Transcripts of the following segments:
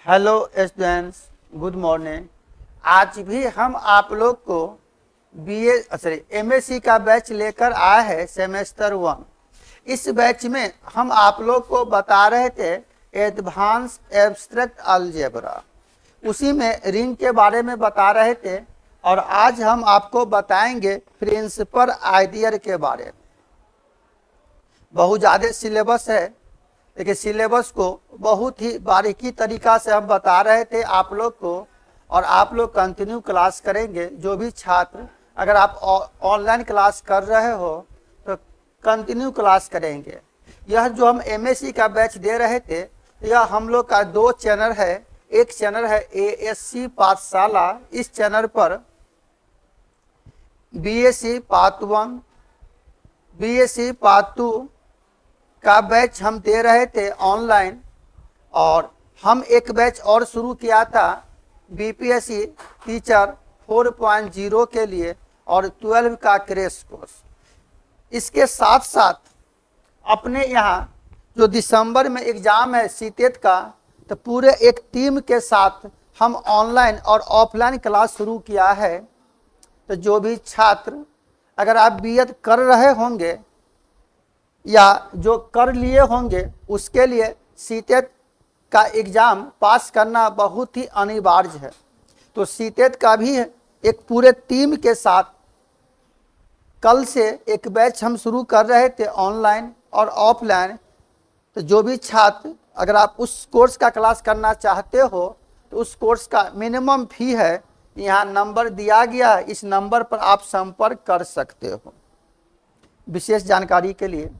Hello students, good morning. आज भी हम आप लोग को एमएससी का बैच लेकर आए हैं सेमेस्टर 1। इस बैच में हम आप लोग को बता रहे थे एडवांस एब्स्ट्रैक्ट अलजेब्रा, उसी में रिंग के बारे में बता रहे थे। और आज हम आपको बताएंगे प्रिंसिपल आइडियर के बारे में। बहुत ज़्यादा सिलेबस है, लेकिन सिलेबस को बहुत ही बारीकी तरीका से हम बता रहे थे आप लोग को, और आप लोग कंटिन्यू क्लास करेंगे। जो भी छात्र, अगर आप ऑनलाइन क्लास कर रहे हो तो कंटिन्यू क्लास करेंगे। यह जो हम एमएससी का बैच दे रहे थे, यह हम लोग का 2 चैनल है। एक चैनल है एएससी पाठशाला, इस चैनल पर बीएससी पार्ट 1, बीएससी पार्ट 2 का बैच हम दे रहे थे ऑनलाइन। और हम एक बैच और शुरू किया था बीपीएससी टीचर 4.0 के लिए, और 12 का क्रैश कोर्स। इसके साथ साथ अपने यहाँ जो दिसंबर में एग्ज़ाम है सीटेट का, तो पूरे एक टीम के साथ हम ऑनलाइन और ऑफलाइन क्लास शुरू किया है। तो जो भी छात्र, अगर आप बीएड कर रहे होंगे या जो कर लिए होंगे, उसके लिए सीटेट का एग्ज़ाम पास करना बहुत ही अनिवार्य है। तो सीटेट का भी एक पूरे टीम के साथ कल से एक बैच हम शुरू कर रहे थे ऑनलाइन और ऑफलाइन। तो जो भी छात्र, अगर आप उस कोर्स का क्लास करना चाहते हो तो उस कोर्स का मिनिमम फ़ी है, यहाँ नंबर दिया गया है, इस नंबर पर आप संपर्क कर सकते हो विशेष जानकारी के लिए।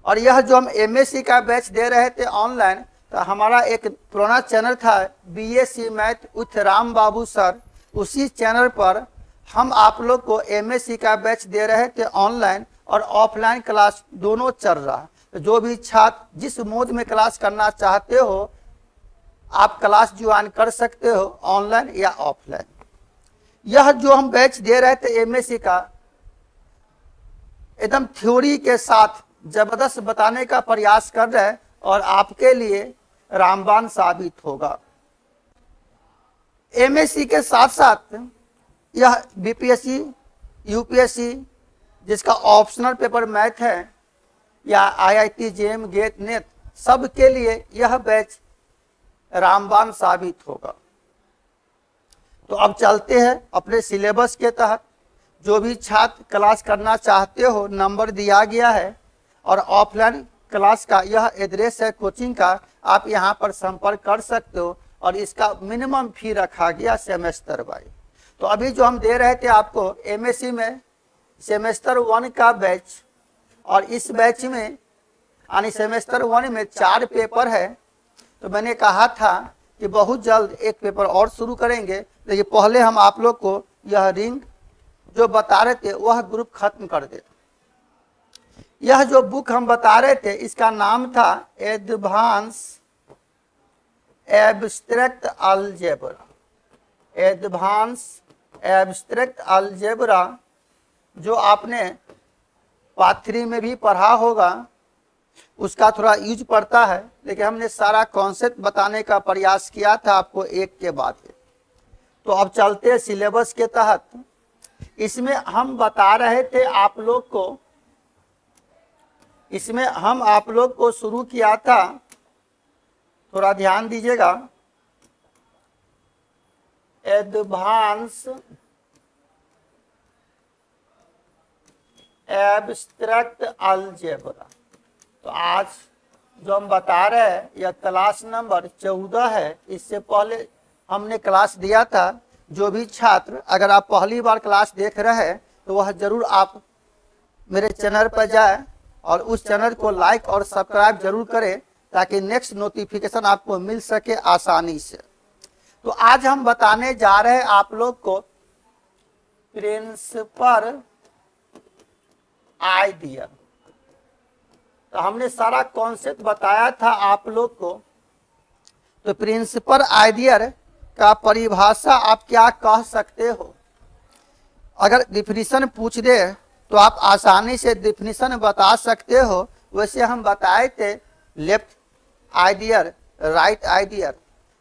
और यह जो हम एमएससी का बैच दे रहे थे ऑनलाइन, तो हमारा एक पुराना चैनल था BSc math with Ram Babu sir, उसी चैनल पर हम आप लोग को एमएससी का बैच दे रहे थे ऑनलाइन और ऑफलाइन क्लास दोनों चल रहा। तो जो भी छात्र जिस मोड में क्लास करना चाहते हो, आप क्लास ज्वाइन कर सकते हो ऑनलाइन या ऑफलाइन। यह जो हम बैच दे रहे थे एमएससी का, एकदम थ्योरी के साथ जबरदस्त बताने का प्रयास कर रहे हैं, और आपके लिए रामबाण साबित होगा। एमएससी के साथ साथ यह बीपीएससी, यूपीएससी जिसका ऑप्शनल पेपर मैथ है, या आईआईटी, जेएम, गेट, नेट, सब के लिए यह बैच रामबाण साबित होगा। तो अब चलते हैं अपने सिलेबस के तहत। जो भी छात्र क्लास करना चाहते हो, नंबर दिया गया है, और ऑफलाइन क्लास का यह एड्रेस है कोचिंग का, आप यहाँ पर संपर्क कर सकते हो। और इसका मिनिमम फ़ी रखा गया सेमेस्टर वाइज। तो अभी जो हम दे रहे थे आपको एमएससी में सेमेस्टर 1 का बैच, और इस बैच में यानी सेमेस्टर 1 में 4 पेपर है। तो मैंने कहा था कि बहुत जल्द एक पेपर और शुरू करेंगे, लेकिन पहले हम आप लोग को यह रिंग जो बता रहे थे वह ग्रुप खत्म कर देते। यह जो बुक हम बता रहे थे, इसका नाम था advance abstract algebra. Advance abstract algebra जो आपने पार्ट 3 में भी पढ़ा होगा, उसका थोड़ा यूज पड़ता है, लेकिन हमने सारा कॉन्सेप्ट बताने का प्रयास किया था आपको एक के बाद एक। तो अब चलते हैं सिलेबस के तहत। इसमें हम बता रहे थे आप लोग को, इसमें हम आप लोग को शुरू किया था, थोड़ा ध्यान दीजिएगा, एडवांस एब्स्ट्रैक्ट अलजेब्रा। तो आज जो हम बता रहे हैं यह क्लास नंबर 14 है। इससे पहले हमने क्लास दिया था। जो भी छात्र, अगर आप पहली बार क्लास देख रहे हैं, तो वह जरूर आप मेरे चैनल पर जाए और उस चैनल को लाइक और सब्सक्राइब जरूर करें, ताकि नेक्स्ट नोटिफिकेशन आपको मिल सके आसानी से। तो आज हम बताने जा रहे हैं आप लोग को प्रिंसिपल आइडियर। तो हमने सारा कॉन्सेप्ट बताया था आप लोग को। तो प्रिंसिपल आइडियर का परिभाषा आप क्या कह सकते हो? अगर डिफिनीशन पूछ दे तो आप आसानी से डिफिनीशन बता सकते हो। वैसे हम बताए थे लेफ्ट आइडियर, राइट आइडियर,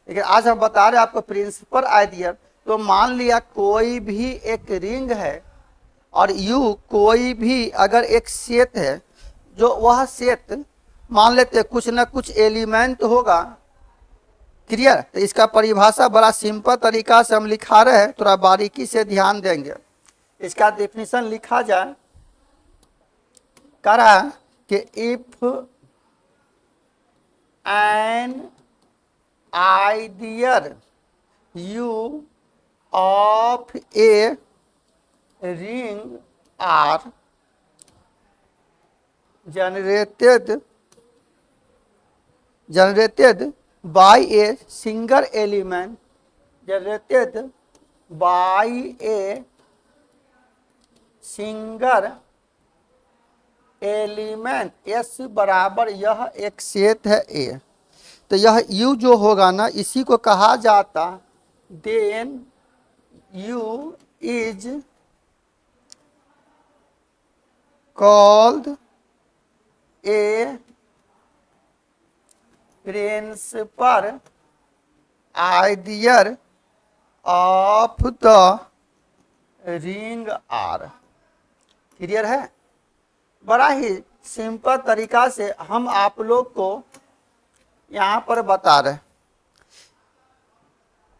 लेकिन आज हम बता रहे हैं आपको प्रिंसिपल आइडियर। तो मान लिया कोई भी एक रिंग है और यू कोई भी अगर एक सेट है, जो वह सेट मान लेते कुछ ना कुछ एलिमेंट होगा। क्लियर? तो इसका परिभाषा बड़ा सिंपल तरीका से हम लिखा रहे हैं, थोड़ा बारीकी से ध्यान देंगे। इसका डेफिनेशन लिखा जाए, करा कि if an ideal U of a ring R generated by a single element, generated by a single element S बराबर यह एक सेट है ए। तो यह यू जो होगा ना, इसी को कहा जाता then U is called a principal ideal of the ring R. Clear है? बड़ा ही सिंपल तरीका से हम आप लोग को यहाँ पर बता रहे।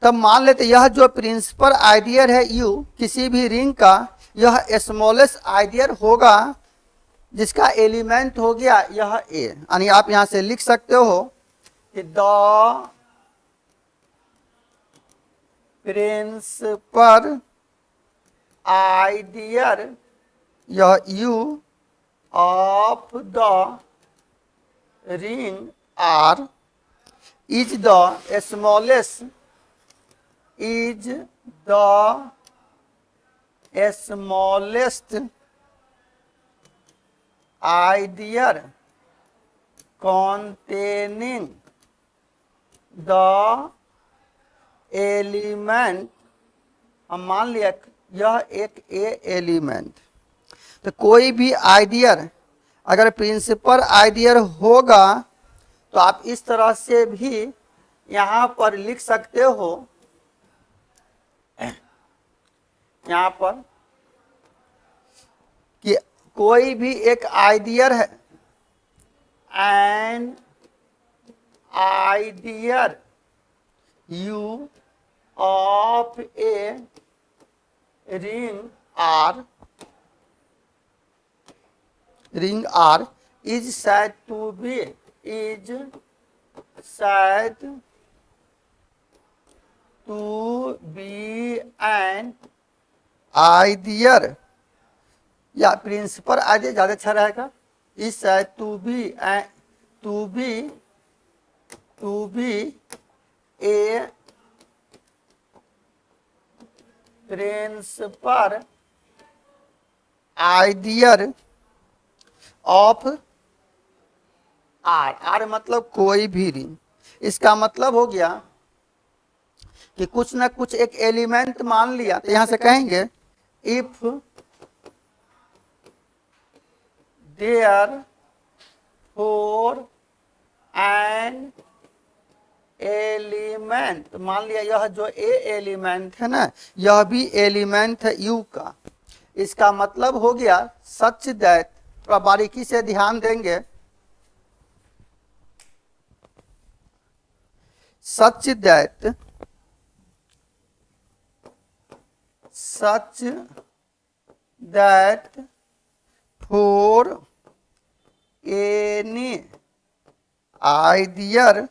तब मान लेते यह जो प्रिंसिपल आइडियर है यू किसी भी रिंग का, यह स्मॉलेस्ट आइडियर होगा जिसका एलिमेंट हो गया यह ए। यानी आप यहाँ से लिख सकते हो कि द प्रिंसिपल आइडियर यह you of the ring R is the smallest idea containing the element। हम मान लिया यह एक ए एलिमेंट। तो कोई भी आइडियर अगर प्रिंसिपल आइडियर होगा तो आप इस तरह से भी यहाँ पर लिख सकते हो, यहाँ पर कि कोई भी एक आइडियर है, an ideal U of a ring R is said to be an ideal, या प्रिंसिपल आइडियर ज्यादा अच्छा रहेगा, is said to be a principal ideal of R. R मतलब कोई भी रिंग। इसका मतलब हो गया कि कुछ ना कुछ एक एलिमेंट मान लिया, तो यहां से कहेंगे if there for an element, मान लिया यह जो ए एलिमेंट है ना, यह भी एलिमेंट है यू का। इसका मतलब हो गया सच दैट, थोड़ा बारीकी से ध्यान देंगे, such that for any ideal,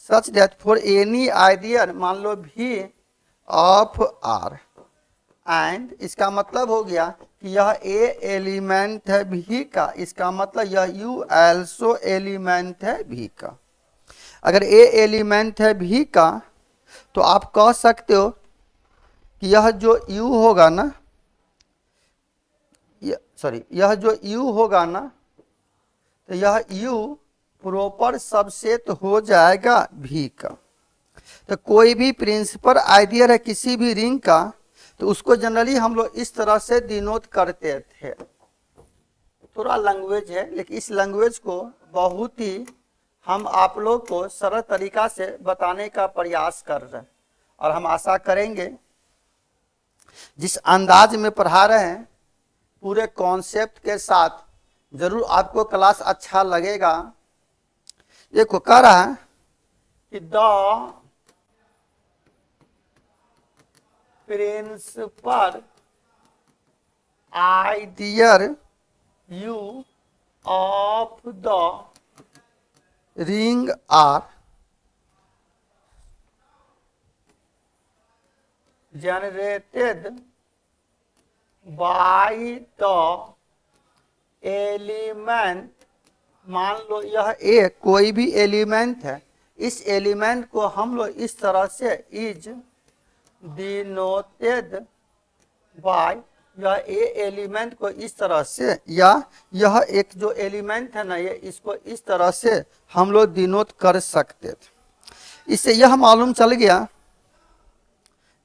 such that for any ideal मान लो भी ऑफ आर, एंड इसका मतलब हो गया कि यह ए एलिमेंट है भी का। इसका मतलब यह यू एल्सो एलिमेंट है भी का। अगर ए एलिमेंट है भी का तो आप कह सकते हो कि यह जो यू होगा ना, यह जो यू होगा ना, तो यह यू प्रॉपर सबसेट हो जाएगा भी का। तो कोई भी प्रिंसिपल आइडियर है किसी भी रिंग का, तो उसको जनरली हम लोग इस तरह से डिनोट करते थे। थोड़ा लैंग्वेज है, लेकिन इस लैंग्वेज को बहुत ही हम आप लोग को सरल तरीका से बताने का प्रयास कर रहे हैं और हम आशा करेंगे जिस अंदाज में पढ़ा रहे हैं पूरे कॉन्सेप्ट के साथ जरूर आपको क्लास अच्छा लगेगा। देखो कह रहा है कि the principal ideal U of the ring R generated by the element. मान लो यह एक कोई भी एलिमेंट है, इस एलिमेंट को हम लोग इस तरह से इज डिनोटेड बाय, यह ए एलिमेंट को इस तरह से, या यह एक जो एलिमेंट है ना ये इसको इस तरह से हम लोग डिनोट कर सकते थे। इससे यह मालूम चल गया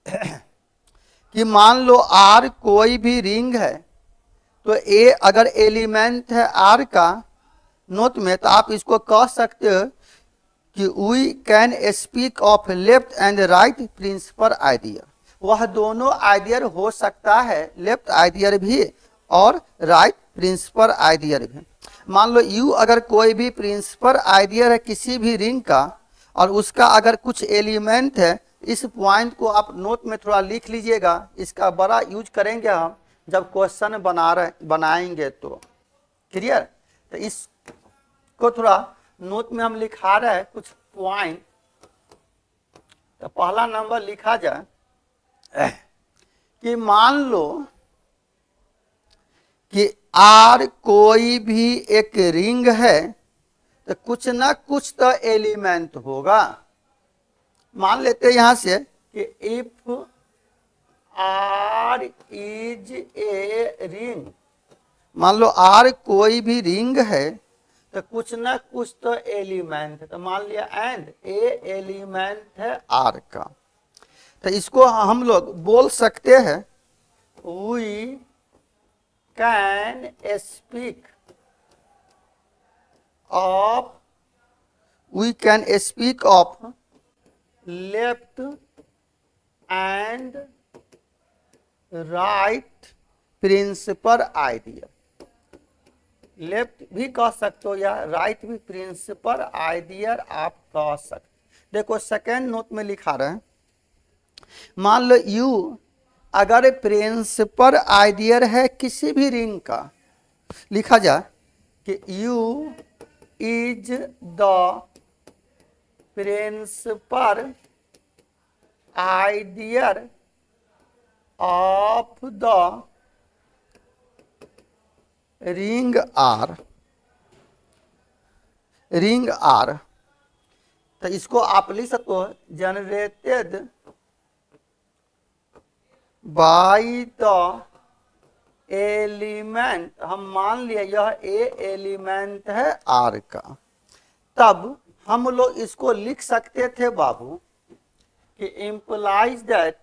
कि मान लो आर कोई भी रिंग है तो ए अगर एलिमेंट है आर का नोट में, तो आप इसको कह सकते हो कि we can speak of left and right principal ideal. वह दोनों आइडियर हो सकता है, लेफ्ट आइडियर भी और राइट प्रिंसिपल आइडियर भी। मान लो यू अगर कोई भी प्रिंसिपल आइडियर है किसी भी रिंग का और उसका अगर कुछ एलिमेंट है, इस पॉइंट को आप नोट में थोड़ा लिख लीजिएगा, इसका बड़ा यूज करेंगे हम जब क्वेश्चन बनाएंगे तो क्लियर। तो इसको थोड़ा नोट में हम लिखा रहे हैं कुछ पॉइंट। तो पहला नंबर लिखा जाए कि मान लो कि आर कोई भी एक रिंग है तो कुछ ना कुछ तो एलिमेंट होगा। मान लेते हैं यहां से कि if R is a ring, मान लो आर कोई भी रिंग है तो कुछ ना कुछ तो एलिमेंट है, तो मान लिया एंड ए एलिमेंट है आर का। तो इसको हम लोग बोल सकते हैं we can speak of left and right principal ideal. Left भी कह सकते हो या राइट भी प्रिंसिपल आइडियर आप कह सकते। देखो सेकेंड नोट में लिखा रहे हैं, मान लो यू अगर प्रिंसिपल आइडियर है किसी भी रिंग का, लिखा जाए कि U is the principal ideal of the ring R. तो इसको आप लिख सकते हो जनरेटेड बाय द एलिमेंट। हम मान लिया यह ए एलिमेंट है आर का, तब हम लोग इसको लिख सकते थे बाबू कि implies that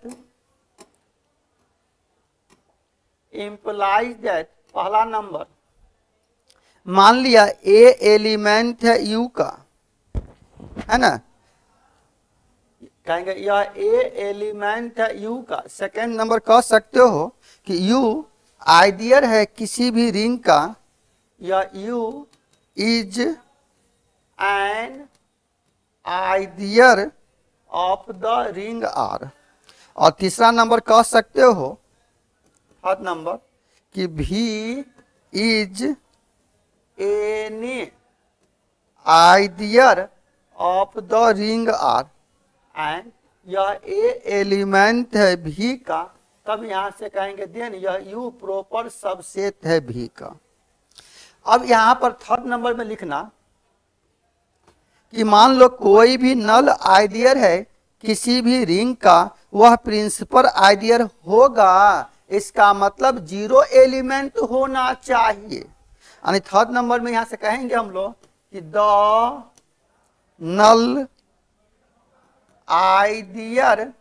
पहला नंबर मान लिया ए एलिमेंट है यू का, है ना, कहेंगे यह ए एलिमेंट है यू का। सेकेंड नंबर कह सकते हो कि यू आइडियर है किसी भी रिंग का, या U is an ideal of the ring R. और तीसरा नंबर कह सकते हो, थर्ड नंबर, कि B is any ideal of the ring R and यह ए एलिमेंट है भी का। तब यहां से कहेंगे देन यह यू प्रॉपर सबसेट है भी का। अब यहां पर थर्ड नंबर में लिखना कि मान लो कोई भी नल आइडियर है किसी भी रिंग का, वह प्रिंसिपल आइडियर होगा। इसका मतलब जीरो एलिमेंट होना चाहिए। यानी थर्ड नंबर में यहां से कहेंगे हम लोग कि the null ideal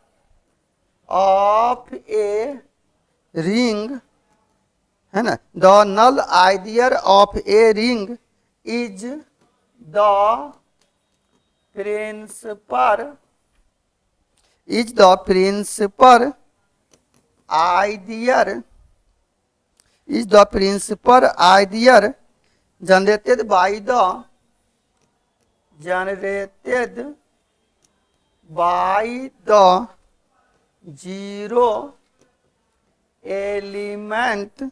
of a ring, है ना, the null ideal of a ring is the principal is the principal idea is the principal idea generated by the zero element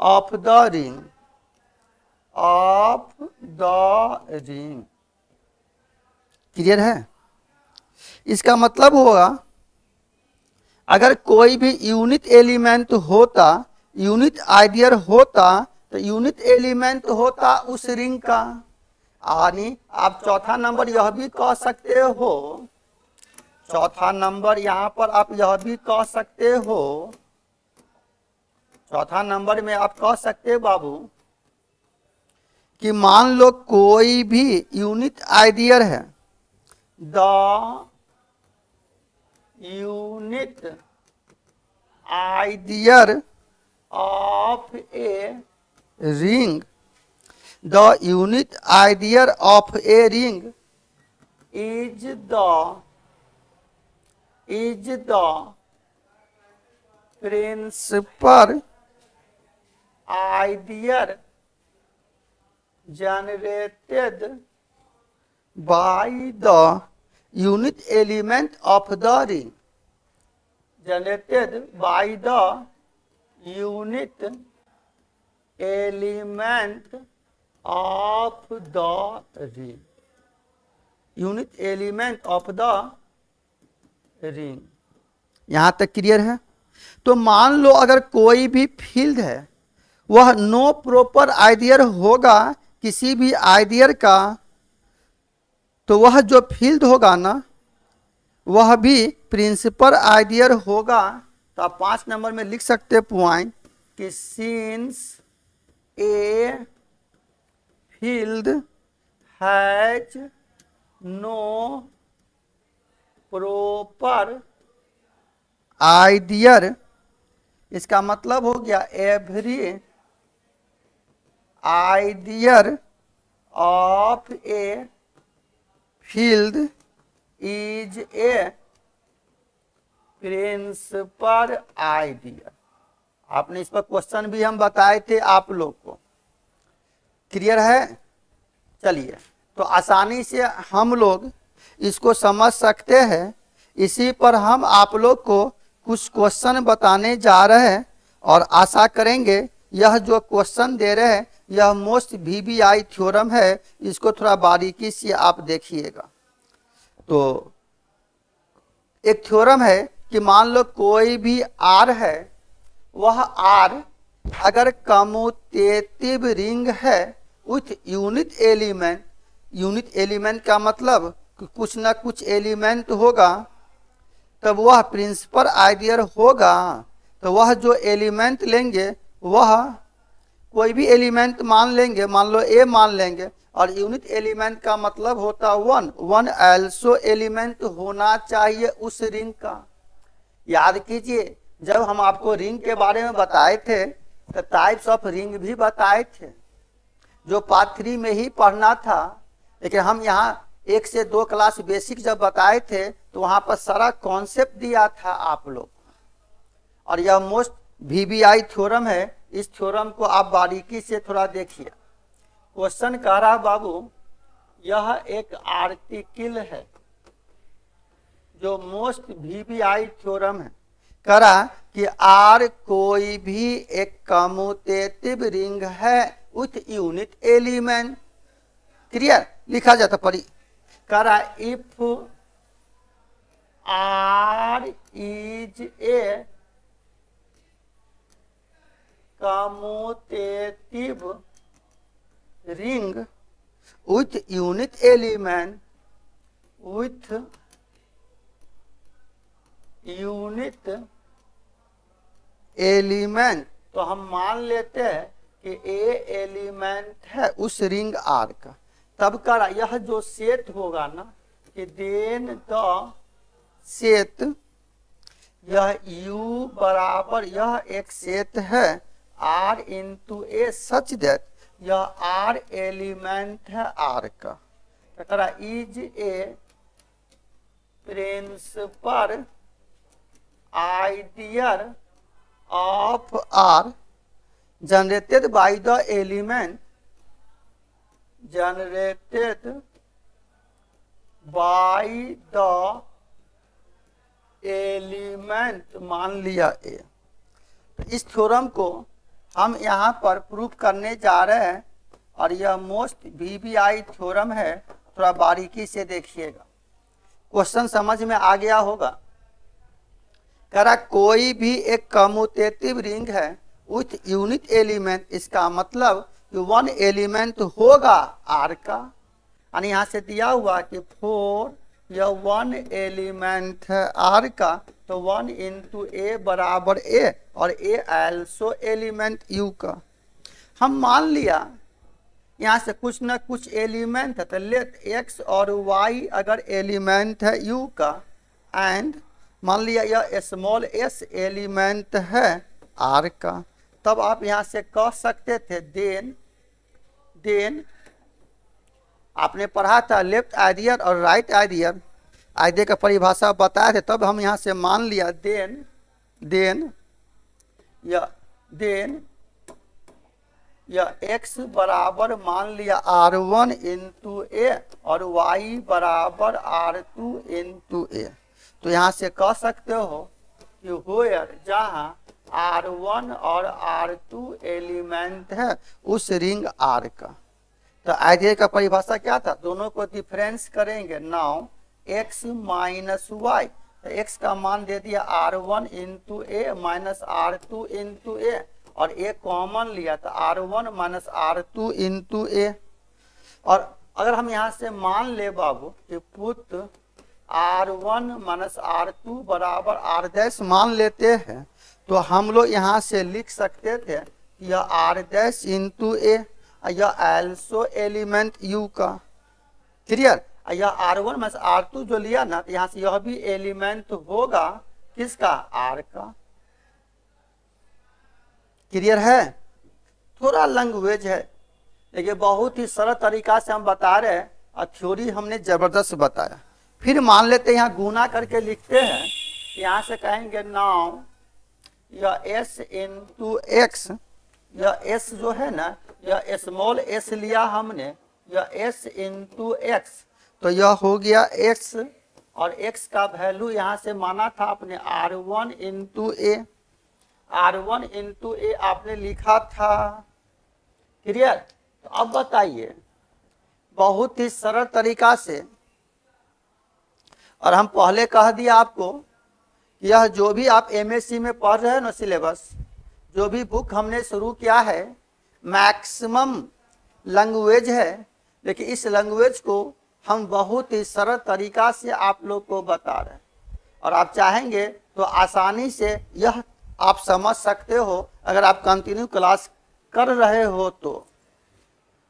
of the ring clear है। इसका मतलब होगा अगर कोई भी unit element होता, यूनिट आइडियर होता, तो यूनिट एलिमेंट होता उस रिंग का। यानी आप चौथा नंबर यह भी कह सकते हो, चौथा नंबर यहां पर आप यह भी कह सकते हो, चौथा नंबर में आप कह सकते हो बाबू कि मान लो कोई भी यूनिट आइडियर है, the unit ideal of a ring, the unit ideal of a ring is the principal ideal generated by the unit element of the ring, generated by the unit element of the ring, unit element of the ring। यहां तक clear है। तो मान लो अगर कोई भी field है वह नो प्रॉपर आइडियर होगा किसी भी आइडियर का, तो वह जो फील्ड होगा ना वह भी प्रिंसिपल आइडियर होगा। तो आप 5 नंबर में लिख सकते पॉइंट कि since a field has no proper ideal, इसका मतलब हो गया every ideal of a field is a principal ideal. आपने इस पर क्वेश्चन भी हम बताए थे आप लोग को, क्लियर है। चलिए तो आसानी से हम लोग इसको समझ सकते हैं। इसी पर हम आप लोग को कुछ क्वेश्चन बताने जा रहे हैं और आशा करेंगे यह जो क्वेश्चन दे रहे हैं यह मोस्ट वीबीआई थ्योरम है, इसको थोड़ा बारीकी से आप देखिएगा। तो एक थ्योरम है कि मान लो कोई भी आर है, वह आर अगर कम्यूटेटिव रिंग है with unit element, unit element का मतलब कुछ ना कुछ एलिमेंट होगा तब वह प्रिंसिपल आइडियर होगा। तो वह जो एलिमेंट लेंगे वह कोई भी एलिमेंट मान लेंगे, मान लो ए मान लेंगे, और यूनिट एलिमेंट का मतलब होता वन एल्सो एलिमेंट होना चाहिए उस रिंग का। याद कीजिए जब हम आपको रिंग के बारे में बताए थे तो टाइप्स ऑफ रिंग भी बताए थे, जो पार्ट 3 में ही पढ़ना था। लेकिन हम यहाँ 1 से 2 क्लास बेसिक जब बताए थे तो वहां पर सारा कॉन्सेप्ट दिया था आप लोग। और यह मोस्ट वीबीआई थ्योरम है, इस थ्योरम को आप बारीकी से थोड़ा देखिए। क्वेश्चन कह रहा बाबू यह एक आर्टिकल है जो मोस्ट वीबीआई थ्योरम है, कह रहा कि आर कोई भी एक कम्यूटेटिव रिंग है विथ यूनिट एलिमेंट। क्लियर लिखा जाता पढ़ी। कह रहा if R is a commutative ring with unit element, with unit element, तो हम मान लेते हैं कि ए एलिमेंट है उस रिंग आर का। तब करा यह जो सेट होगा ना कि देन द सेट, यह यू बराबर यह एक सेट है R into a such that यह आर एलिमेंट है आर का। तो करा is a principal ideal of R generated by the element generated by the element मान लिया ए। तो इस थ्योरम को हम यहाँ पर प्रूफ करने जा रहे हैं और यह मोस्ट वीवीआई थ्योरम है, थोड़ा बारीकी से देखिएगा, क्वेश्चन समझ में आ गया होगा। कह रहा कोई भी एक कम्यूटेटिव रिंग है विथ यूनिट एलिमेंट, इसका मतलब कि वन एलिमेंट होगा आर का, यानी यहाँ से दिया हुआ कि 4 यह वन एलिमेंट है आर का, तो 1 इंटू ए बराबर ए और ए एल्सो एलिमेंट यू का। हम मान लिया यहाँ से कुछ ना कुछ एलिमेंट है, तो लेट एक्स और वाई अगर एलिमेंट है यू का, एंड मान लिया यह स्मॉल एस एलिमेंट है आर का, तब आप यहाँ से कह सकते थे देन आपने पढ़ा था लेफ्ट आइडियल और राइट आइडियल, आइडियल का परिभाषा बताए थे, तब हम यहाँ से मान लिया देन या x बराबर मान लिया r1 इंटू ए और y बराबर r2 इंटू ए। तो यहाँ से कह सकते हो कि होयर जहाँ r1 और r2 एलिमेंट है उस रिंग r का। तो आइडियल का परिभाषा क्या था, दोनों को डिफरेंस करेंगे, नाउ x माइनस वाई, तो x का मान दे दिया r1 इंटू ए माइनस r2 इंटू ए और ए कॉमन लिया तो r1 माइनस r2 इंटू ए। और अगर हम यहाँ से मान ले बाबू कि पुट r1 माइनस r2 बराबर r डैश मान लेते हैं, तो हम लोग यहाँ से लिख सकते थे कि यह r डैश इंटू ए, यह एल्सो एलिमेंट यू का। क्लियर, यह r1 माइनस r2 जो लिया ना, तो यहाँ से यह भी एलिमेंट होगा किसका, r का। क्लियर है, थोड़ा लैंग्वेज है लेकिन बहुत ही सरल तरीका से हम बता रहे हैं और थ्योरी हमने जबरदस्त बताया। फिर मान लेते हैं यहाँ गुना करके लिखते हैं, यहाँ से कहेंगे नाउ यह s इंटू एक्स, यह s जो है ना, यह स्मॉल s लिया हमने, यह s इंटू एक्स, तो यह हो गया x और x का वैल्यू यहाँ से माना था आपने r1 इंटू ए, r1 इंटू ए आपने लिखा था। क्लियर, तो अब बताइए बहुत ही सरल तरीका से, और हम पहले कह दिया आपको यह जो भी आप एमएससी में पढ़ रहे हैं ना सिलेबस, जो भी बुक हमने शुरू किया है मैक्सिमम लैंग्वेज है, लेकिन इस लैंग्वेज को हम बहुत ही सरल तरीका से आप लोग को बता रहे हैं और आप चाहेंगे तो आसानी से यह आप समझ सकते हो अगर आप कंटिन्यू क्लास कर रहे हो। तो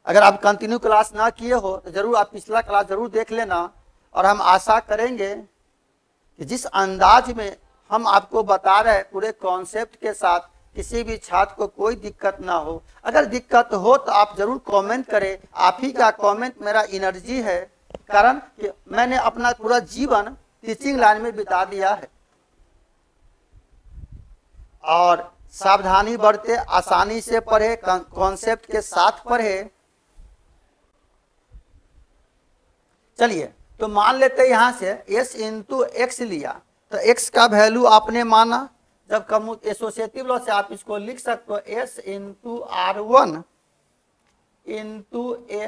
अगर आप कंटिन्यू क्लास ना किए हो तो जरूर आप पिछला क्लास जरूर देख लेना, और हम आशा करेंगे कि जिस अंदाज में हम आपको बता रहे हैं पूरे कॉन्सेप्ट के साथ किसी भी छात्र को कोई दिक्कत ना हो। अगर दिक्कत हो तो आप जरूर कमेंट करें, आप ही का कमेंट मेरा एनर्जी है, कारण कि मैंने अपना पूरा जीवन टीचिंग लाइन में बिता दिया है। और सावधानी बरते, आसानी से पढ़े, कॉन्सेप्ट के साथ पढ़े। चलिए तो मान लेते हैं यहाँ से s इंटू एक्स लिया, तो x का वैल्यू आपने माना, जब कम एसोसिएटिव लॉ से आप इसको लिख सकते हो s इंटू r1 इंटू ए।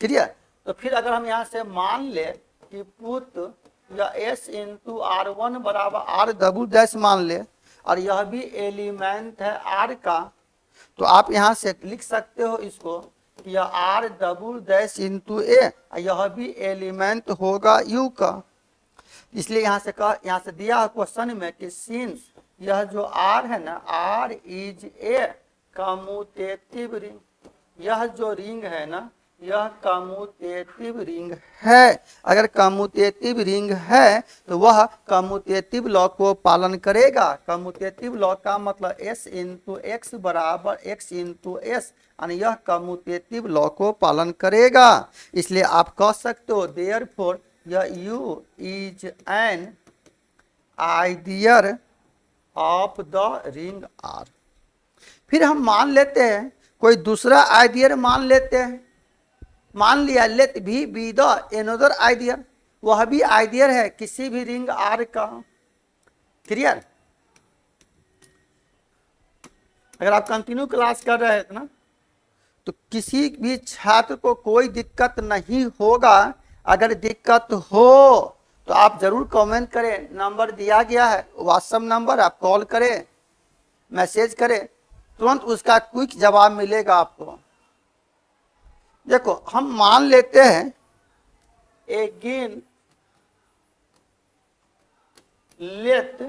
क्लियर, तो फिर अगर हम यहाँ से मान ले कि पुट या s इंटू r1 बराबर r डबल डैश मान ले और यह भी एलिमेंट है r का, तो आप यहाँ से लिख सकते हो इसको कि यह r डबल डैश इंटू ए, यह भी एलिमेंट होगा u का। इसलिए यहाँ से दिया है क्वेश्चन में कि सिंस यह जो r है ना, r is a commutative ring, यह जो रिंग है ना यह कम्यूटेटिव रिंग है। अगर कम्यूटेटिव रिंग है तो वह कम्यूटेटिव लॉ को पालन करेगा। कम्यूटेटिव लॉ का मतलब s इंटू एक्स बराबर x इंटू एस, यानी यह कम्यूटेटिव लॉ को पालन करेगा। इसलिए आप कह सकते हो देयरफॉर यह u is an ideal of the ring R। फिर हम मान लेते हैं कोई दूसरा आइडियल मान लेते हैं। मान लिया लेट भी बी द एनोदर आइडियल, वह भी आइडियल है किसी भी रिंग R का। क्लियर? अगर आप कंटिन्यू क्लास कर रहे हैं ना तो किसी भी छात्र को कोई दिक्कत नहीं होगा। अगर दिक्कत हो तो आप जरूर कमेंट करें, नंबर दिया गया है व्हाट्सएप नंबर, आप कॉल करें, मैसेज करें, तुरंत उसका क्विक जवाब मिलेगा आपको। देखो हम मान लेते हैं अगेन लेट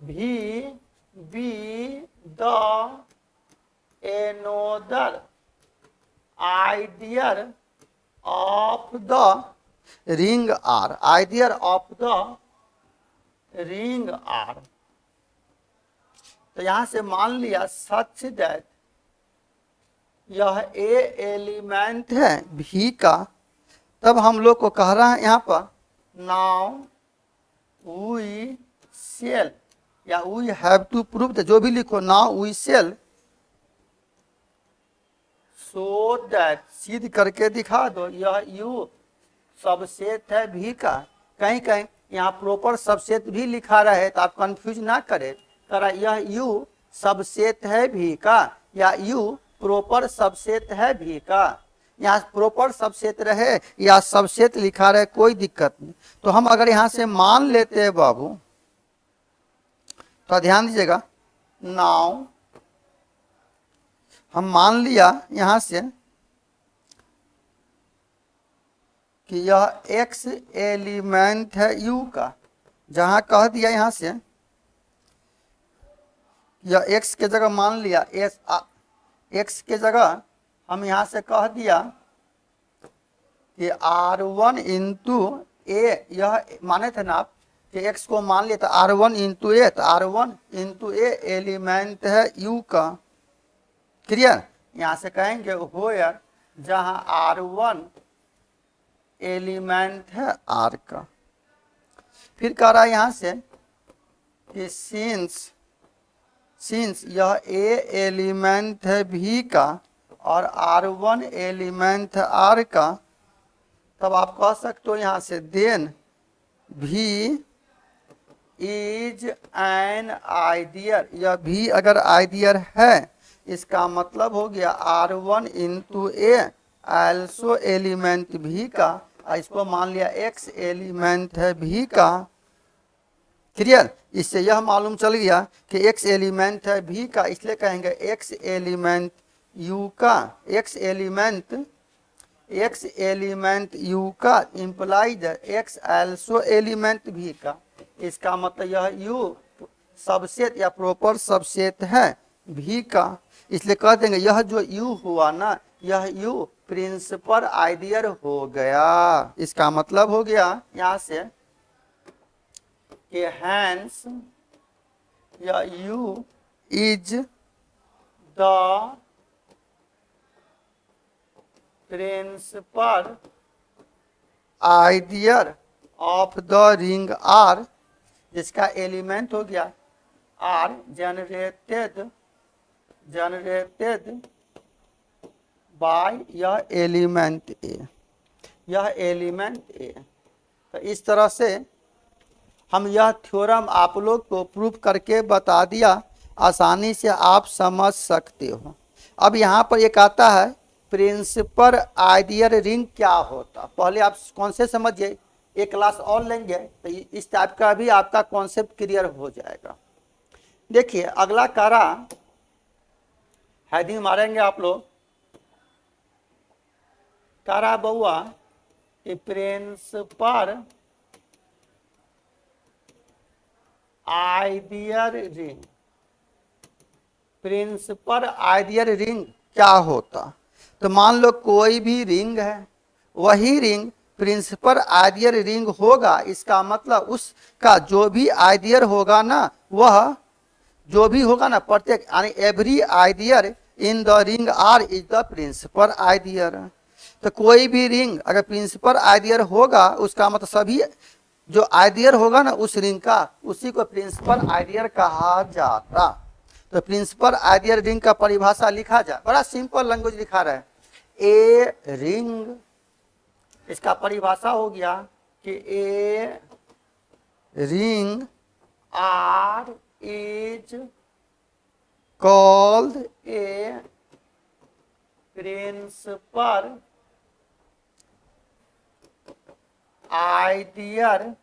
भी be the another ideal of the ring R, ideal of the ring R। तो यहां से मान लिया सच दैट यह ए एलिमेंट है भी का। तब हम लोग को कह रहा है यहाँ पर नाउ वी शेल या वी हैव टू प्रूव, जो भी लिखो, now we shall show that, सिद्ध करके दिखा दो यह यू सबसेट है भी का। कहीं कहीं यहाँ प्रॉपर सबसेट भी लिखा रहे तो आप कंफ्यूज ना करें, करा यह यू सबसेट है भी का या यू प्रॉपर सबसेट है भी का। यहाँ प्रॉपर सबसेट रहे या सबसेट लिखा रहे कोई दिक्कत नहीं। तो हम अगर यहाँ से मान लेते हैं बाबू, तो ध्यान दीजिएगा, नाउ हम मान लिया यहाँ से कि यह x एलिमेंट है u का। जहां कह दिया यहाँ से यह x के जगह मान लिया x के जगह हम यहाँ से कह दिया कि R1 इंटू ए, यह माने थे ना आप कि x को मान लिया तो R1 इंटू ए, तो R1 इंटू ए एलिमेंट है u का। क्लियर? यहाँ से कहेंगे होयर जहां R1 एलिमेंट है R का। फिर कह रहा है यहाँ से कि सिंस यह ए एलिमेंट है भी का और R1 एलिमेंट है R का, तब आप कह सकते हो यहाँ से देन भी इज एन आइडियल। यह भी अगर आइडियल है इसका मतलब हो गया R1 इंटू ए एल्सो एलिमेंट भी का, इसको मान लिया x एलिमेंट है भी का। क्लियर? इससे यह मालूम चल गया कि x एलिमेंट है भी का, इसलिए कहेंगे x एलिमेंट u का। x एलिमेंट u का इंप्लाइज x एल्सो एलिमेंट भी का। इसका मतलब यह u सबसेट या प्रॉपर सबसेट है भी का। इसलिए कह देंगे यह जो u हुआ ना, यह u प्रिंसिपल आइडियल हो गया। इसका मतलब हो गया यहाँ से कि हैंस यह u is the principal ideal of the ring R, जिसका एलिमेंट हो गया R जनरेटेड बाय यह एलिमेंट ए, यह एलिमेंट ए। तो इस तरह से हम यह थ्योरम आप लोग को प्रूफ करके बता दिया, आसानी से आप समझ सकते हो। अब यहाँ पर एक आता है प्रिंसिपल आइडियल रिंग क्या होता। पहले आप कौन से समझिए, एक क्लास और लेंगे तो इस टाइप का भी आपका कॉन्सेप्ट क्लियर हो जाएगा। देखिए अगला कारा हेडिंग मारेंगे आप लोग, कारा बउआ principal ideal ring. Principal ideal ring क्या होता, तो मान लो कोई भी रिंग है, वही रिंग प्रिंसिपल आइडियल रिंग होगा, इसका मतलब उसका जो भी आइडियल होगा ना, वह जो भी होगा ना प्रत्येक, यानी every ideal in the ring R is the principal ideal. तो कोई भी रिंग अगर प्रिंसिपल आइडियल होगा, उसका मतलब सभी जो आइडियल होगा ना उस रिंग का, उसी को प्रिंसिपल आइडियल कहा जाता। तो प्रिंसिपल आइडियल रिंग का परिभाषा लिखा जाए, बड़ा सिंपल लैंग्वेज लिखा रहा है। ए रिंग, इसका परिभाषा हो गया कि a ring R is called a principal ideal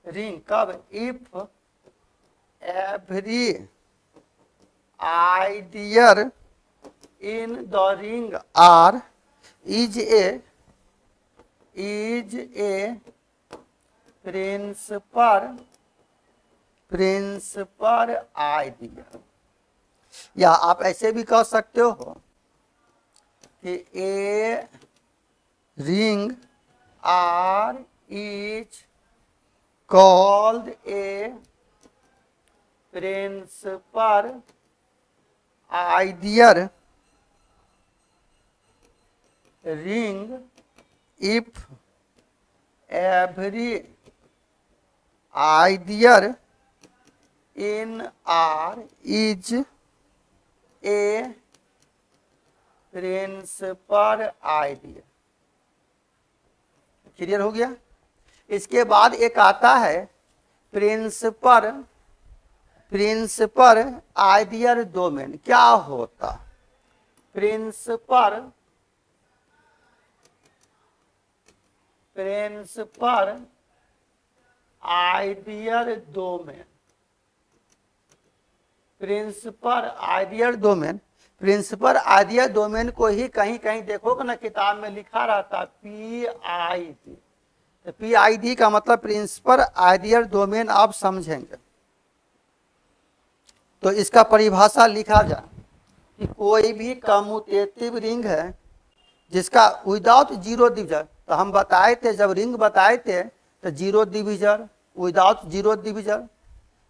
ring. कब? If every ideal in the ring R is a principal ideal. या आप ऐसे भी कह सकते हो कि a ring R is called a principal ideal ring if every ideal in R is a principal ideal. Clear हो गया? इसके बाद एक आता है प्रिंसिपल आइडियल डोमेन। क्या होता? Principal ideal domain. Principal ideal domain को ही कहीं कहीं देखोगे ना किताब में लिखा रहता PID। तो PID का मतलब प्रिंसिपल आइडियल डोमेन आप समझेंगे। तो इसका परिभाषा लिखा जाए कि कोई भी कम्यूटेटिव रिंग है जिसका विदाउट जीरो डिविजन, तो हम बताए थे जब रिंग बताए थे तो zero division, without zero division,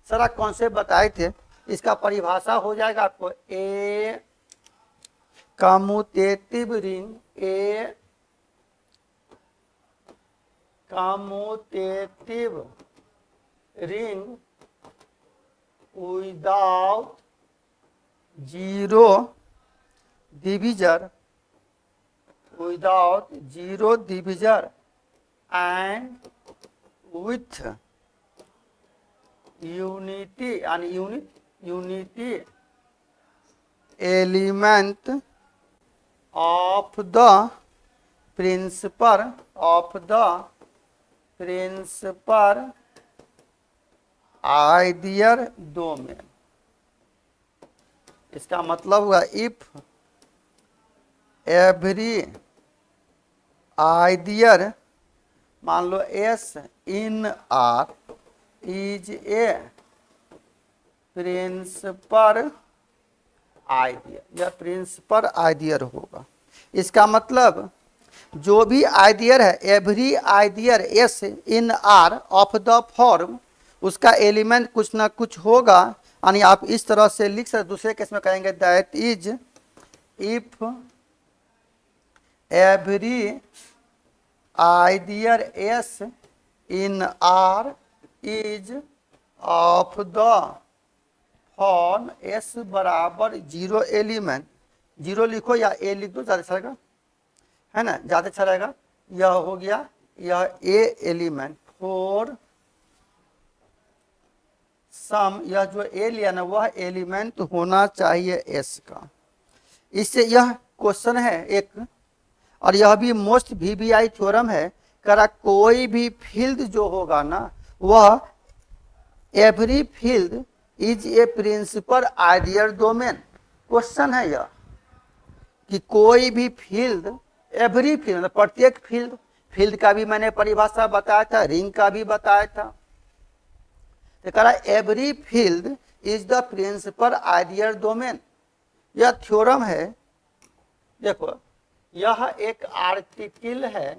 सारा कॉन्सेप्ट बताए थे। इसका परिभाषा हो जाएगा आपको a commutative ring, a commutative ring without zero division, and with unity and unity element of the principal ideal domain. इसका मतलब हुआ इफ एवरी आइडियल, मान लो S in R is a principal ideal, यह प्रिंसिपल आइडियल होगा। इसका मतलब जो भी आइडियल है, every ideal S in R of the form, उसका एलिमेंट कुछ ना कुछ होगा। यानी आप इस तरह से लिख सकते, दूसरे केस में कहेंगे that is if every ideal S in R is of the form S बराबर जीरो एलिमेंट, जीरो लिखो या ए लिख दो, ज़्यादा अच्छा रहेगा, है ना, ज़्यादा अच्छा रहेगा। यह हो गया, यह ए एलिमेंट फोर सम, यह जो ए लिया ना वह एलिमेंट होना चाहिए एस का। इससे यह क्वेश्चन है एक, और यह भी मोस्ट VBI थ्योरम है, करा कोई भी फील्ड जो होगा ना वह every field is a principal ideal domain. Question है यह कि कोई भी फील्ड, एवरी फील्ड प्रत्येक फील्ड, फील्ड का भी मैंने परिभाषा बताया था, रिंग का भी बताया था। तो करा every field is the principal ideal domain. यह थ्योरम है देखो यह एक आर्टिकल है,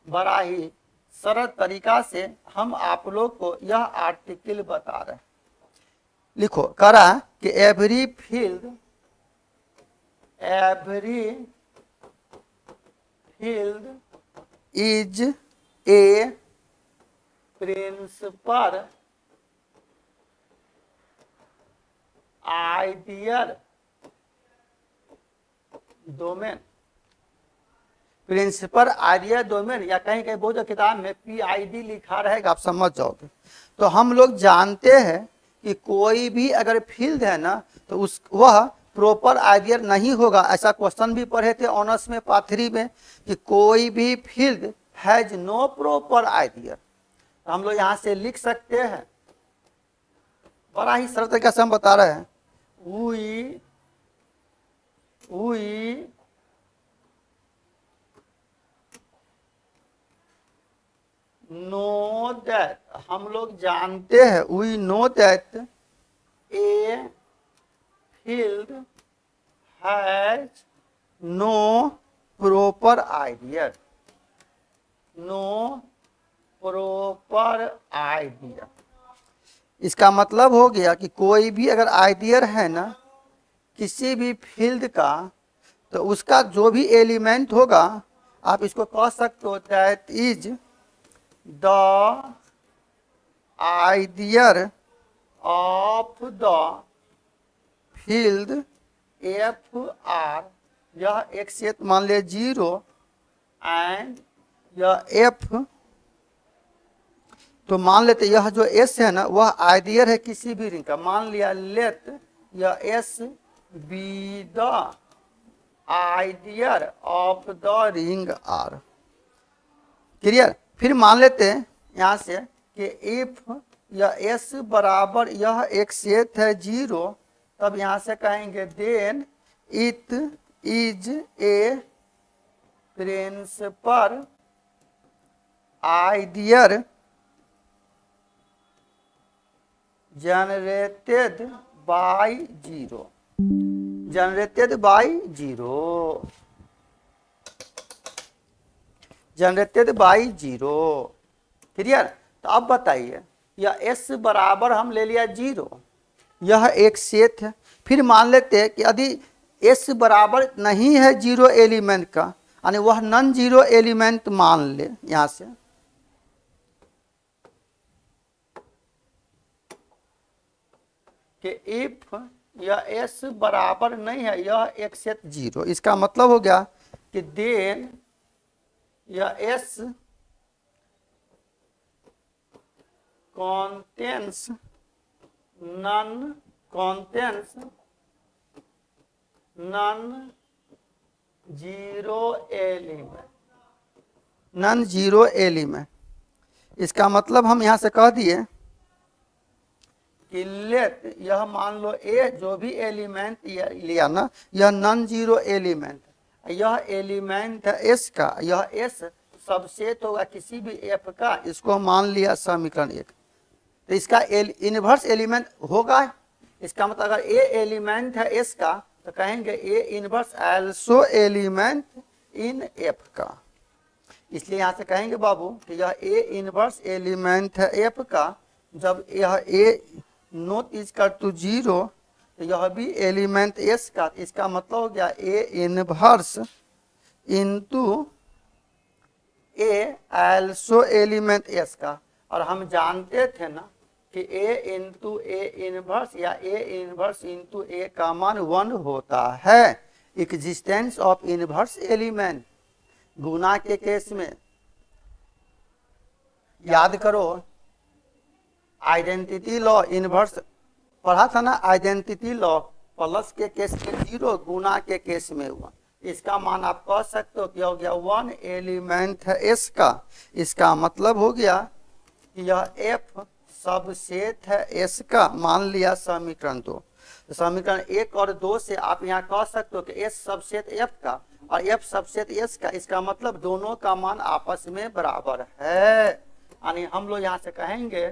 बड़ा ही सरल तरीका से हम आप लोग को यह आर्टिकल बता रहे हैं। लिखो करा कि every field is a principal ideal domain. Principal ideal domain या कहीं कहीं बहुत किताब में PID लिखा रहेगा, आप समझ जाओगे। तो हम लोग जानते हैं कि कोई भी अगर फील्ड है ना तो उस वह प्रॉपर आइडियल नहीं होगा। ऐसा क्वेश्चन भी पढ़े थे ऑनर्स में पार्ट 3 में कि कोई भी field has no proper ideal. तो हम लोग यहाँ से लिख सकते हैं, बड़ा ही सरल तरीका से हम बता रहे हैं। we know that, हम लोग जानते हैं, we know that a field has no proper idea, no proper idea। इसका मतलब हो गया कि कोई भी अगर आइडियल है ना किसी भी फील्ड का, तो उसका जो भी एलिमेंट होगा आप इसको कह सकते हो that is the ideal of the field FR। यह एक सेट मान ले 0 एंड यह F, तो मान लेते यह जो S है ना वह आइडियल है किसी भी रिंग का। मान लिया लेट यह S be the ideal of the ring R। Clear. फिर मान लेते हैं यहाँ से कि इफ यह S बराबर यह एक सेट है 0, तब यहाँ से कहेंगे then it is a principal ideal generated by 0, generated by 0, generated by 0। Clear. तो अब बताइए यह S बराबर हम ले लिया 0, यह एक सेट है। फिर मान लेते हैं कि यदि S बराबर नहीं है 0 एलिमेंट का, यानी वह नॉन 0 एलिमेंट मान ले यहां से, कि इफ यह S बराबर नहीं है यह एक सेट 0, इसका मतलब हो गया कि देन यह S contains none zero element. इसका मतलब हम यहां से कह दिए कि लेट यह मान लो A जो भी एलिमेंट लिया ना यह नॉन जीरो एलिमेंट, यह एलिमेंट है S का, यह S सबसेट होगा किसी भी F का, इसको मान लिया समीकरण 1। तो इसका इनवर्स एलिमेंट होगा। इसका मतलब अगर A एलिमेंट है S का तो कहेंगे A inverse also element in F का। इसलिए यहाँ से कहेंगे बाबू कि यह A इनवर्स एलिमेंट है F का। जब यह A नॉट इज कर टू 0 तो यह भी एलिमेंट S का, इसका मतलब हो गया A inverse into A also element S का। और हम जानते थे ना कि A इंटू A इनवर्स या A इनवर्स इंटू A का मान 1 होता है। एग्जिस्टेंस ऑफ इनवर्स एलिमेंट गुना के केस में याद करो, आइडेंटिटी लॉ इनवर्स पढ़ा था ना, आइडेंटिटी लॉ प्लस के केस में 0, गुना के केस में 1। इसका मान आप कह सकते हो क्या हो गया 1 एलिमेंट है S का। इसका मतलब हो गया कि यह F सबसेट है S का, मान लिया समीकरण 2। तो समीकरण 1 और 2 से आप यहाँ कह सकते हो कि S सबसेट F का और F सबसेट S का, इसका मतलब दोनों का मान आपस में बराबर है। यानी हम लोग यहाँ से कहेंगे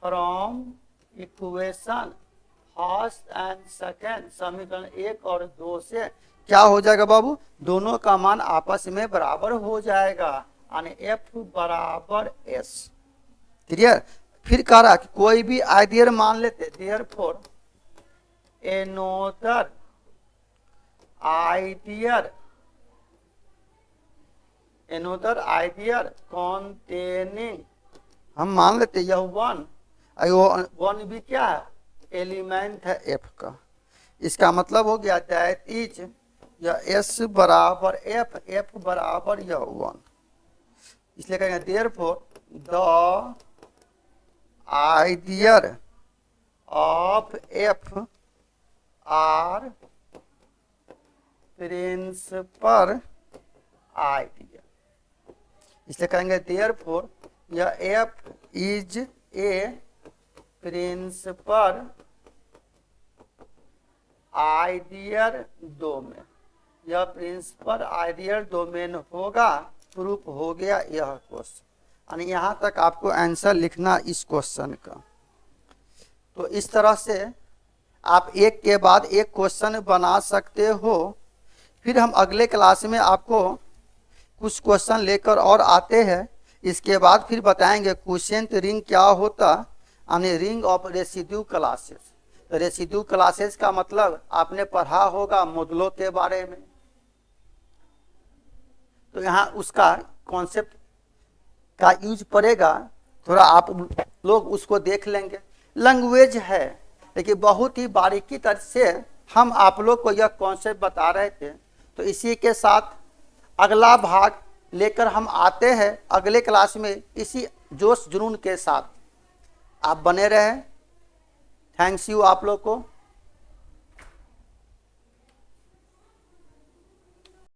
from equation first and second, समीकरण 1 और 2 से क्या हो जाएगा बाबू, दोनों का मान आपस में बराबर हो जाएगा, यानी एफ बराबर एस। क्लियर। फिर कह रहा कि कोई भी आइडियल मान लेते, देयरफॉर एनोदर आइडियल कॉन्टेनिंग, हम मान लेते यह वन, वन भी क्या है, एलिमेंट है एफ का। इसका मतलब हो गया दैट इज या एस बराबर एफ, एफ बराबर यह वन। इसलिए कहेंगे therefore the ideal of F are principal ideal. इसलिए कहेंगे देयरफॉर यह F is a principal ideal domain, यह प्रिंसिपल आइडियल डोमेन होगा। प्रूफ हो गया यह क्वेश्चन, यानी यहाँ तक आपको आंसर लिखना इस क्वेश्चन का। तो इस तरह से आप एक के बाद एक क्वेश्चन बना सकते हो। फिर हम अगले क्लास में आपको कुछ क्वेश्चन लेकर और आते हैं। इसके बाद फिर बताएंगे क्वोशिएंट रिंग क्या होता, यानी ring of residue classes. Residue classes का मतलब आपने पढ़ा होगा मॉडुलो के बारे में, तो यहाँ उसका कॉन्सेप्ट का यूज पड़ेगा, थोड़ा आप लोग उसको देख लेंगे। लैंग्वेज है, लेकिन बहुत ही बारीकी तरह से हम आप लोग को यह कॉन्सेप्ट बता रहे थे। तो इसी के साथ अगला भाग लेकर हम आते हैं अगले क्लास में, इसी जोश जुनून के साथ। आप बने रहें। थैंक्स यू आप लोग को।